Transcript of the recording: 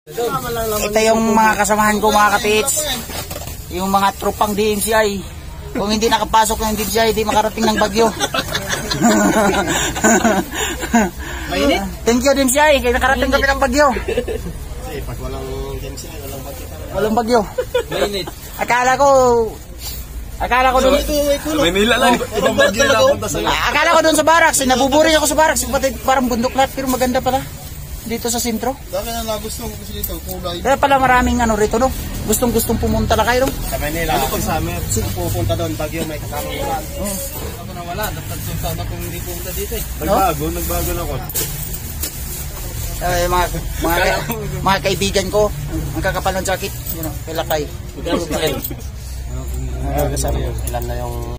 Ito yung mga kasamahan ko, mga kapits. Yung mga tropang DMCI. Kung hindi nakapasok ng DMCI, hindi makarating ng Bagyo. Mainit? Thank you DMCI, kaya nakarating kami ng Bagyo. Kasi pag walang DMCI, walang Bagyo. Walang Bagyo. Mainit. Akala ko doon. Maynila lang. Ibang Bagyo na napunta sa'yo. Akala ko doon sa barracks, nabuburing ako sa barracks, parang bundok lahat, pero maganda pala. Dito sa sentro. Dami na nagustuhan ko kasi dito, kulay. Kaya pala maraming ano rito, no? Gustong pumunta na kayo, no? Sa Manila, ano pag summer, pupunta doon, Bagyo, may kasama ulan. Ako na wala, nagtagsong taon na kung hindi pumunta dito eh. Nagbago na konti. Mga kaibigan ko, ang kakapal ng jacket, yun o, kay Lakay. Ilan na yung